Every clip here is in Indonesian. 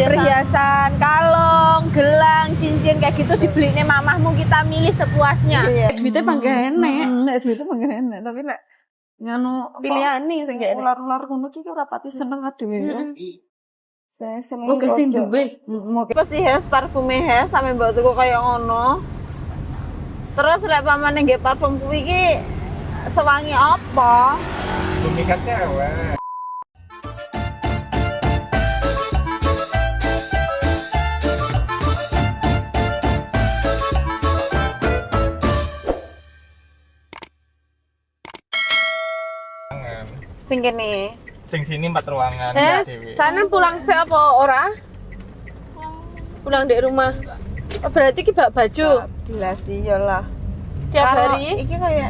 perhiasan, kalung, gelang, cincin kayak gitu dibelinya mamahmu, kita milih sepuasnya. Duitnya bangga enek. Nek duitnya bangga enek, tapi nek nganu pilihan nih sing ular-ular ngono ki ora pati seneng dhewe ya. Saya seneng Oke sing duwe. Apa sih Hes parfume Hes sampe mbok tuku kaya ngono. Terus lek pamane nggih parfum kuwi iki sewangi apa? Pemikat cewek. Sing kene. Sing sini 4 ruangan dewe. Sana pulang sih apa ora? Pulang di rumah. Oh, berarti ki bak baju. Jelas iya lah. Tiap hari. Iki kaya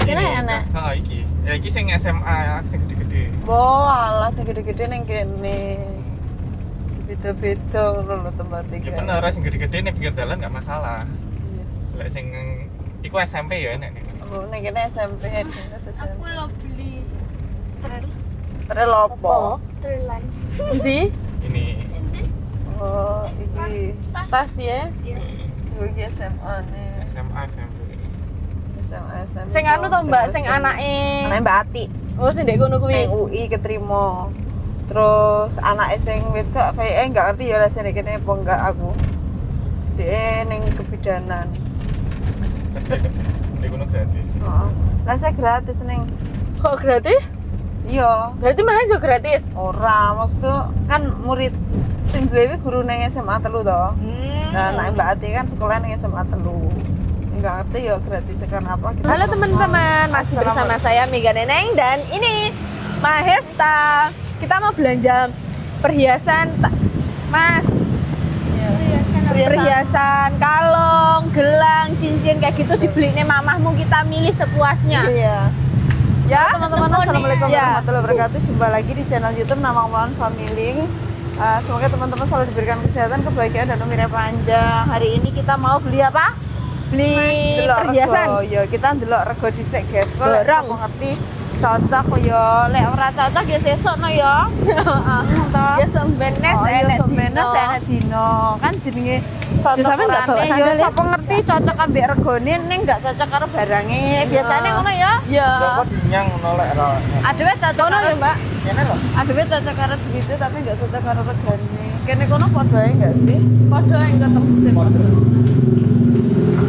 kene enak. Heeh iki. Ya iki sing SMA sing gede-gede. Oh, alah sing gede-gede ning kene. Beda-beda ngono lho tempat iki. Ya bener, sing gede-gede ning pinggir dalan enggak masalah. Yes. Lek sing iku SMP ya enek nih. Oh, ning kene SMP. Aku lo beli Trel opo? trelan. Di Ini Oh, iki tas ya. oh, iki SMA nih. SMA SMP. SMA. Sing anu to Mbak, sing anake. Anake Mbak Ati. Oh, sing ndek kono kuwi. Ning UI keterima. Terus anake sing wedok kayake enggak ngerti ya lah sing kene apa enggak aku. Dia ning kebidanan. Di gunung gratis. Heeh. Lah saya gratis ning. Kok gratis? Iya. Berarti mahal juga gratis. Ora, maksudnya kan murid sing duwe kuwi guru ning SMA 3 to. Nah, anak Mbak Ati kan sekolah ning SMA 3. Enggak ngerti ya gratis kan apa kita. Halo teman-teman, masih bersama saya Mega Neneng dan ini Mahesta. Kita mau belanja perhiasan, Mas. Perhiasan, kalung, gelang, cincin kayak gitu dibelinya mamahmu, kita milih sepuasnya. Iya. Ya, Teman-teman, assalamualaikum Ya. warahmatullahi wabarakatuh. Jumpa lagi di channel YouTube Nama Wulan Family. Semoga teman-teman selalu diberikan kesehatan, kebahagiaan dan umurnya panjang. Hari ini kita mau beli apa? Beli Delok perhiasan. rego. Ya, kita ndelok rego dhisik, guys. Kok lek Barang. sapa ngerti cocok ya. Lek ora cocok ya sesuk no ya. Heeh. Ya sembenes Oh, iya enek sebenarnya dino. enek dino. Kan jenenge cocok Ya, sampean nggak bawa orane, sandal ya ya? sapa ngerti cocok ambek regone ning gak cocok karo barange. Biasanya ngono ya. Ya. Kok dinyang ngono lek ora. Adewe cocok Kono karo lho, Mbak. Kene lho. Adewe cocok karo duitnya tapi gak cocok karo regane. Kene kono padha ae gak sih? Padha yang ketemu sih.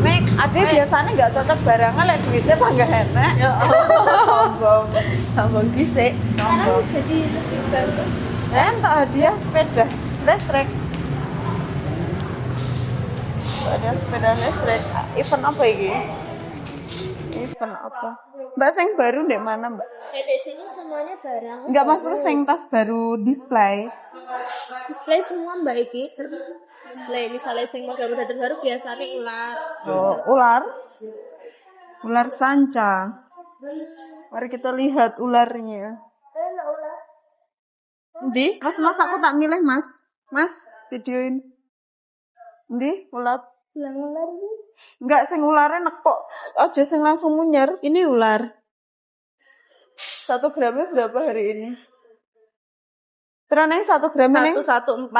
Mek, adewe biasanya gak cocok barangnya lek duitnya bangga enak. Ya Sombong. sambung gisik. Sekarang jadi lebih bagus. Entuk hadiah sepeda listrik. Hadiah sepeda listrik. Event apa iki? Event apa? Mbak sing baru ndek mana, Mbak? Di sini semuanya barang. Enggak maksudnya sing tas baru display. Display semua mbak iki. Lah misalnya sing model-model terbaru biasanya ular. Oh, ular. Ular sanca. Mari kita lihat ularnya. Ndi? Mas, aku tak milih, Mas. Mas, videoin. Ndi? Ular. Ular ini. Enggak sing ulare nekok. Aja sing langsung munyer. Ini ular. 1 gramnya berapa hari ini? Terus 1 gramnya neng? 1140.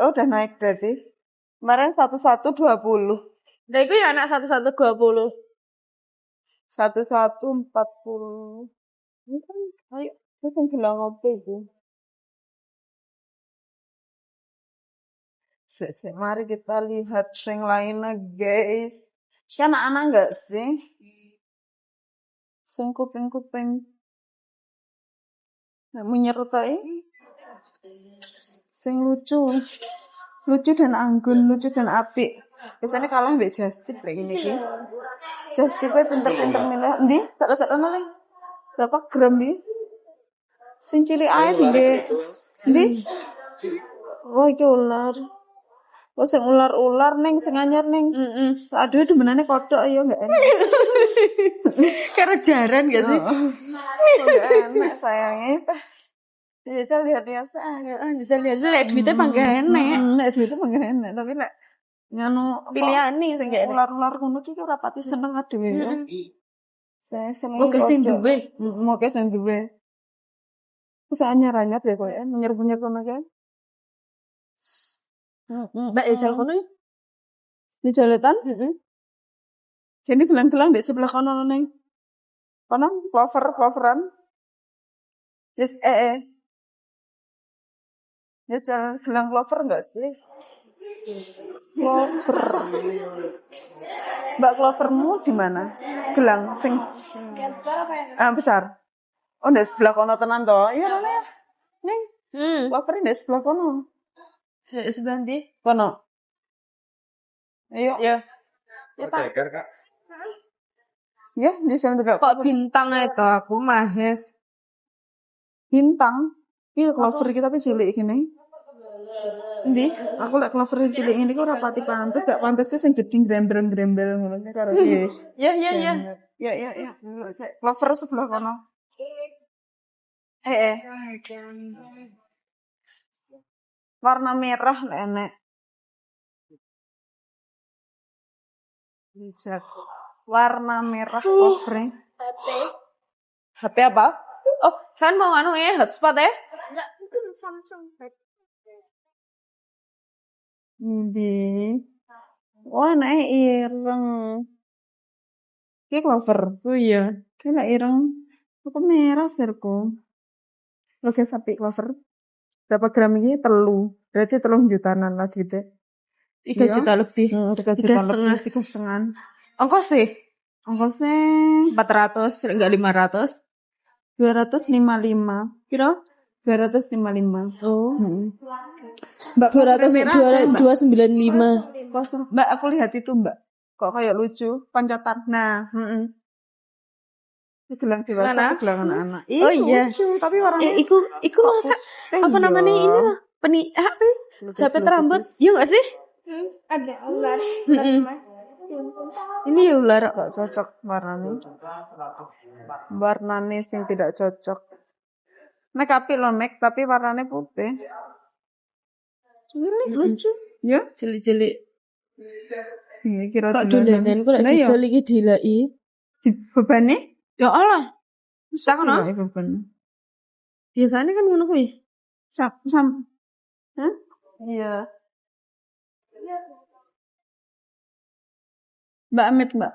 Oh, udah naik berarti. Kemarin 1120. Nah, itu ya anak 1120. 1140. Ini kan ayo itu kan gelang apa itu? Mari kita lihat yang lainnya, guys. Kan anak-anak enggak sih? Sing kuping-kuping. Nah, menyertai. Sing lucu. Lucu dan anggun, lucu dan apik. Biasanya kalah mbak Justip kayak gini ki. Justipnya pinter-pinter milih. Ndi? Tak noleng. Berapa gram bi? Sing cilik ae ndi? Ndi? Oh, iki ular. Oh, sing ular-ular neng, sing anyar neng. Aduh, demenane kodok ya enggak enak. Karena jaran gak sih? Enggak enak sayangnya. Bisa lihat-lihat saya. Bisa lihat sih, lihat duitnya bangga enek. Nek duitnya bangga enak, tapi nek nganu Pilihan nih, sing nggak enak. ular-ular ngono ki ora pati seneng dhewe ya. Saya seneng. Oke, sing duwe. Oke sing duwe. Wis anyar-anyar deh koyo nyer-nyer kono kan. Mbak ya jalan kono. Di jaletan. Heeh. Jadi gelang-gelang di sebelah kono neng. Kono cloveran. Yes, Ya jalan gelang clover enggak sih? Clover. Mbak clovermu di mana? Gelang sing besar. Oh, di sebelah kono tenan toh. Iya Rona ya. Ning, clover di sebelah kono. Sebelah ndi? Kono. Ayo. Ya. Oh, ceker, Kak. Ya, di sana juga. Kok bintang itu aku Mahes. Bintang. Iya, clover kita tapi cilik gini. Endi? Aku lek clover cilik ngene iku ora pati pantes, gak pantes ku sing gedhe grembel-grembel ngono ki karo piye. Ya. Ya. Clover sebelah kono. Warna merah lek enek. Bisa. Warna merah clover. HP apa? Oh, kan mau anu ya, hotspot ya? Enggak, itu Samsung. Ini. Oh, enek ireng. Ki clover. Oh iya. Kena ireng. Apa merah sirku. Oke, sapi clover. Berapa gram ini? 3. Berarti 3 jutaan lagi deh. 3 juta lebih. 3 Tiga juta setengah. lebih, 3,5. Ongkosnya Ongkosnya 400, enggak 500. 255. Kira? 255. Oh. Mbak 200 merah ada, Mbak? 295. Kosong. Mbak, aku lihat itu, Mbak. Kok kayak lucu, pancotan. Nah, Ini gelang dewasa, Mana? itu gelang anak-anak. Oh, iya. Lucu, tapi warnanya Iku apa namanya ini lah? Jepit rambut. Iya enggak sih? Ada ular. Ini ya ular. Gak cocok warnanya. Warnanya yang tidak cocok. Make up loh, make, tapi warnanya putih. Ini lucu. Ya? Cilik-cilik. Iya, kira Kok dolanan kok lek Nah, ya. didol iki dilai. Bebannya? Ya Allah. Bisa kan? Dilai beban. Biasanya kan ngono kuwi. Sam. Hah? Iya. Mbak Amit, Mbak.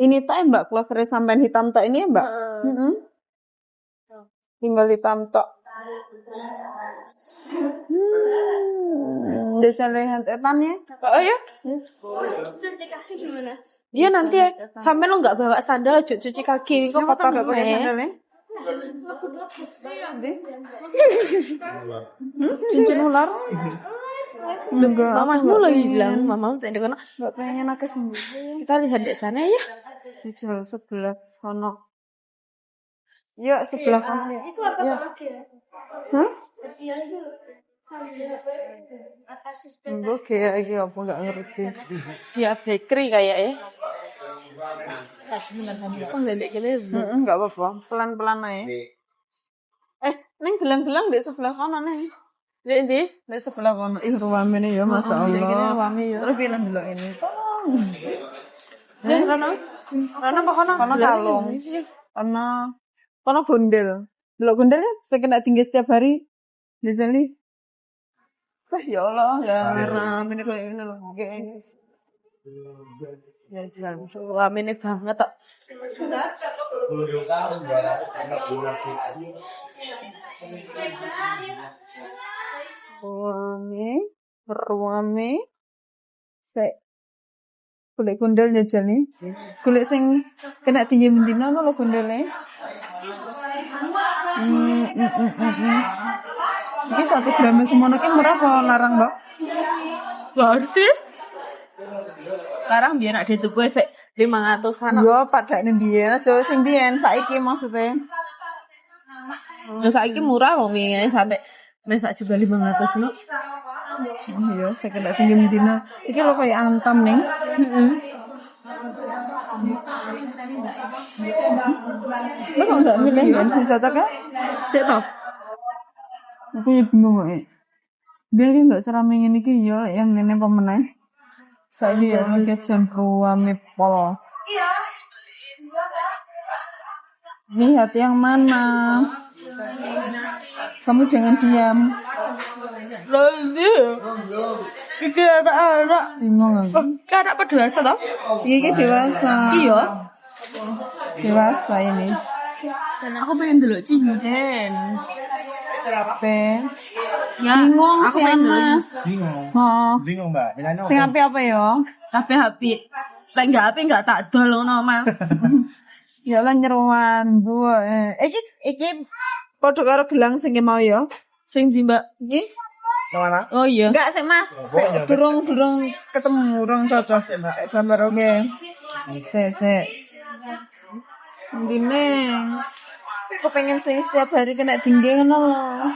Ini tak ya, Mbak, clover sampean hitam tok ini ya, Mbak? Tinggal hitam tok. Desa lihat etannya. Oh ya? Cuci kaki gimana? Dia nanti ya. Sampai lo enggak bawa sandal aja cuci kaki kok kotor Nggak pakai nih. sandalnya? Ngebut-ngebut. Cincin ular? Enggak. Mamamu lagi bilang, mamamu tadi kan Enggak pengen aku sendiri. kita lihat di sana ya. Dijual sebelah sono. Yuk, sebelah kamu ya. Itu apa lagi ya? Hah? Iya itu. Atas Enggak, kayak iki apa enggak ngerti. Dia bakery kayak ya. Oh, lelek gini. Enggak apa-apa, pelan-pelan aja. Ning gelang-gelang di sebelah kanan nih. Lihat ini. Di sebelah kanan. Ih, ruame nih ya, Masya Allah. Wami ya. Terus bilang dulu ini. Ya, Rana. Rana kok kono? Kono kalung. Kono gondel. Delok gondel ya, saya kena tinggi setiap hari. Jadi, ya Allah, garam ini kayak ini loh, guys. Ya jangan. Wami ini banget tak. Ruame, kulit gondel jajal nih. Kulit sing kena tinggi mendina lo gondelnya. Ini 1 gram semono ki murah apa larang, Mbak? Berarti sekarang biar nak dituku sik 500-an. Iya, pada biyen aja sing biyen saiki maksudnya. Ya saiki murah wong ngene sampai mesak juga 500 no. Iya, saya kena tinggi mendina. Iki lo kayak antam ning. Lo kok enggak milih kan sing cocok ya? Sik to. Aku ya bingung kok. Biar dia enggak serame ngene iki ya yang ngene apa meneh. Saiki ya lagi jam ruame pol. Iya. Lihat yang mana? Kamu jangan diam. Lalu, Iki anak-anak bingung aku. kan apa dewasa toh? Iki dewasa. Iya. Dewasa ini. Aku pengen dulu cincin. Pe. Ya, Bingung aku si pengen dulu. Anas. Bingung. Oh. Bingung, Mbak. Nilainya Sing apa ya? Happy. Lek enggak happy enggak tak dol ngono, Mas. Ya lah nyeruan dua. Iki padha karo gelang sing ki mau ya. Sing di Mbak. Iki mana? Oh iya. enggak sih Mas. Durung ketemu, durung cocok sih Mbak. Sabar oke. Sik. Ndine. Aku pengen sing setiap hari kena tinggi ngono lho.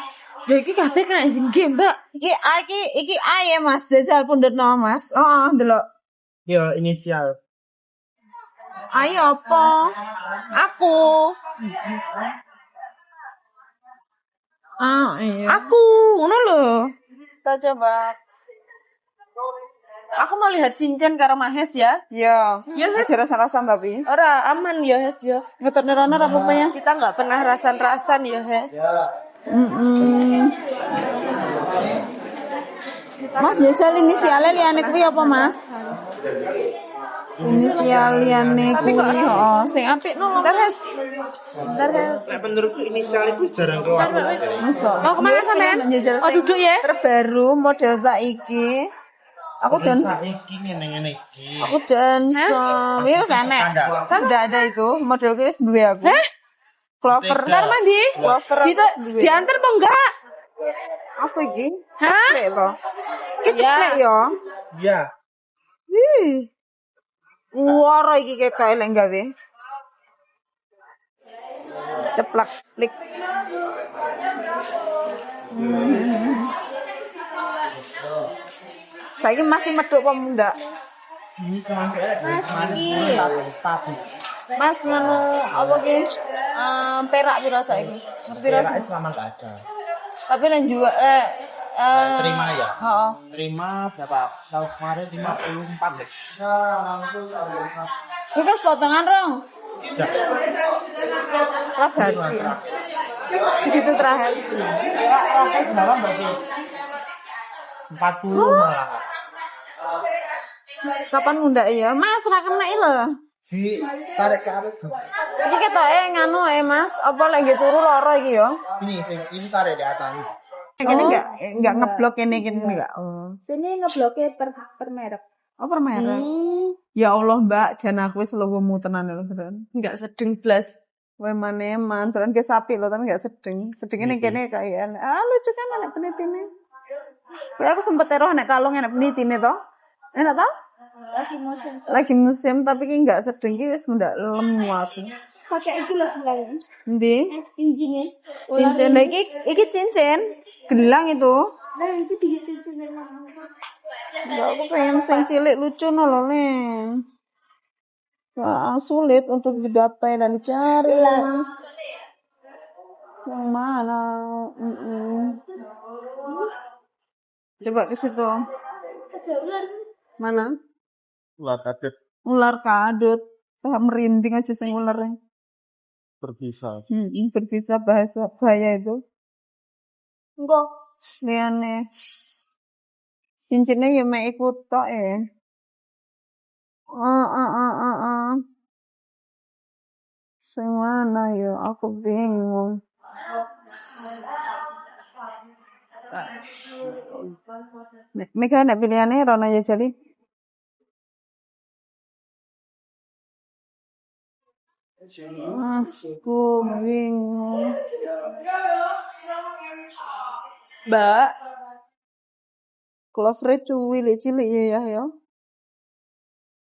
Ya iki kabeh kena izin game, Mbak. Iki A ya Mas, jajal pundut no Mas. Oh, ndelok. Yo, inisial. Ayo apa? Aku. Iya. Aku, ngono lho. Kita coba. Aku mau lihat cincin karo Mahes ya. Ya. Ya, Hes. Aja rasa-rasan tapi. Ora aman ya, Hes ya. Ngetokne rono ora apa-apa ya. Kita nggak pernah rasan-rasan ya, Hes. Mas jajal inisialnya liane kuwi apa Mas? Inisial liane kuwi heeh. Sing apik no. Bentar, Hes. Nek menurutku inisial itu jarang keluar. Masa? Mau kemana sampean? Njajal Oh, sing duduk ya. Terbaru model saiki. Aku dan Saiki ngene iki. aku dan wis enek. Sudah ada itu. Model kuwi wis duwe aku. Clover. Bentar mandi. Clover Diantar apa enggak? apa iki? Hah? Ceplek to. Iki ceplek ya. Iya. Wih. Wara iki ketok elek gawe. Ceplak klik. Saiki masih medhuk apa ndak? Mas nganu apa ki? Perak pira saiki? Ngerti ra? Perak selama enggak ada. Tapi lan juga Terima ya. heeh. Terima berapa? Tahun kemarin 54 deh. Kuwi wis potongan rong. Udah. Rabat. Segitu terakhir. Terakhir berapa Mbak sih? 40 malah. Kapan ngundak ya? Mas ra kena lho. Ditarik ke atas. Iki ketoke nganu Mas, apa lek nggih turu lara iki ya? Ini tarik di atas. Kene enggak ngeblok kene enggak. Oh. Sini ngebloknya per merek. Oh, per merek. Ya Allah, Mbak, jan aku wis luwemu tenan lho, Bren. Enggak sedeng blas. Wae maneman, tenan ke sapi lho, tapi enggak sedeng. Sedenge ning kene kayak lucu kan anak penitine. Kowe aku sempet roh nek kalung enak penitine to. Enak to? Lagi musim tapi ki enggak sedeng ki wis ndak lemu aku. Pakai itu loh gelang. Endi? Cincinnya. Cincin iki cincin. Gelang itu. Nah, itu 3 cincin dari mana? Enggak, aku pengen sing cilik lucu no lho, Len. Wah, sulit untuk digapai dan dicari. Yang mana? Coba ke situ. Mana? Ular kaget Ular kadut. Merinding aja sing ularnya. berbisa. Berbisa bahaya itu. Enggak. Liane. Cincinnya ya mek ikut tok ya. Sing mana ya? Aku bingung. Mega nek pilihane Rona ya Jali. Aku bingung. Mbak, Clover cilik ya.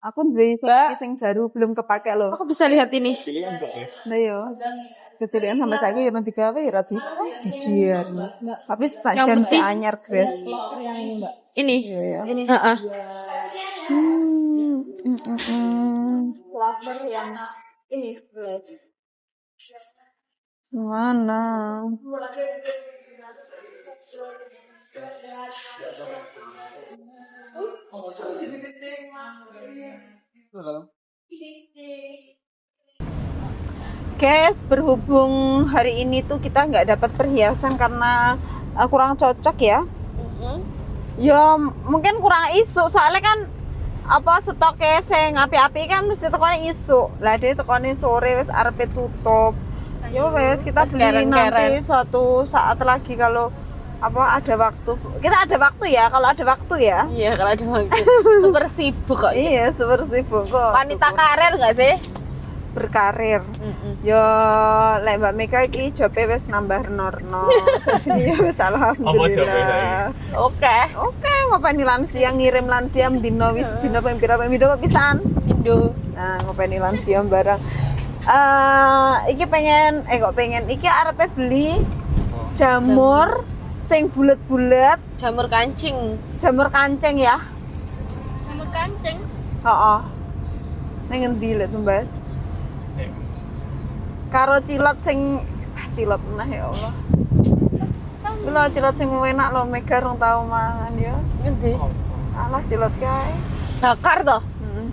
Aku duwe sing baru belum kepake lho. aku bisa lihat ini. Nah yo. Kecilian sampai saiki yo digawe ora dijiar. Tapi sajan penting- anyar Gres. Ini. Iya ya. Ini Heeh. flavor yang ini. Mana? Oke, Guys, berhubung hari ini tuh kita nggak dapat perhiasan karena kurang cocok ya. Ya mungkin kurang isu, soalnya kan apa stoknya sing api-api kan mesti tekone isu. Lah dia tekone sore wis arepe tutup. Yo wes kita Wes beli nanti keren-keren. suatu saat lagi kalau apa ada waktu. Kita ada waktu ya, kalau ada waktu ya. Iya, kalau ada waktu. Super sibuk kok. Iya, super sibuk kok. Wanita karir nggak sih? Berkarir. Yo lek Mbak Mika iki jobe wis nambah norno. Iya wis alhamdulillah. Oke. Oke, ngopeni lansia ngirim lansia dino wis dino ping pira pisan. Indo. Nah, ngopeni lansia barang. Iki pengen kok pengen iki arepe beli jamur sing bulet-bulet, Jamur kancing. jamur kancing ya. Jamur kancing. Heeh. Ning endi lek tumbas? Karo cilot sing cilot meneh ya Allah. Lho cilot sing enak lho Mega rong tau mangan ya. Ngendi? Alah cilot kae. Bakar toh? Heeh.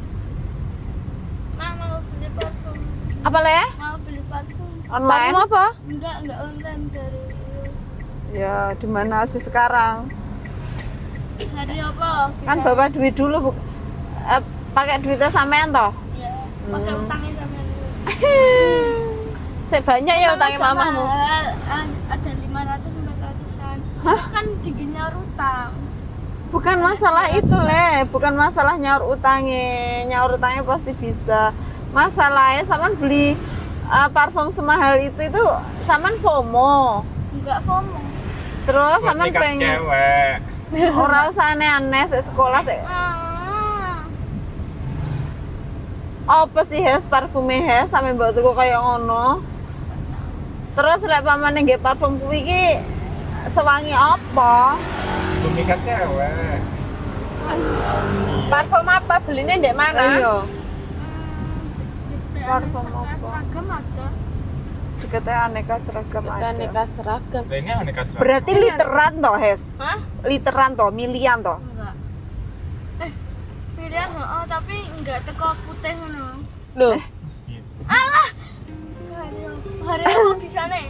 Mau beli parfum. Apa le? Mau beli parfum. Online? Parfum apa? Enggak online dari Ya, di mana aja sekarang? hari apa? Kan bawa duit dulu pakai duitnya sampean toh? Ya, pakai utangnya sama dulu. Saya banyak ya utangnya mamahmu. Ada 500-400an. Itu kan tingginya utang. Bukan masalah itu le, bukan masalah nyaur utangnya pasti bisa. Masalahnya saman beli parfum semahal itu saman FOMO. Enggak FOMO. Terus saman pengen cewek. ora usah aneh-aneh sekolah sih. Apa sih Hes parfume Hes sampe mbok tuku kaya ngono. Terus lek pamane nggih parfum kuwi iki sewangi apa? Pemikat cewek. Parfum apa? Belinya di mana? Iya, Parfum Parfum apa? seragam ada. deketnya aneka seragam Kita ada. nikah seragam. Nah, ini aneka seragam. Berarti literan toh Hes? Hah? Literan toh, milian toh? Enggak. Pilihan tapi enggak teko putih ngono. Loh, Hari apa bisa nih?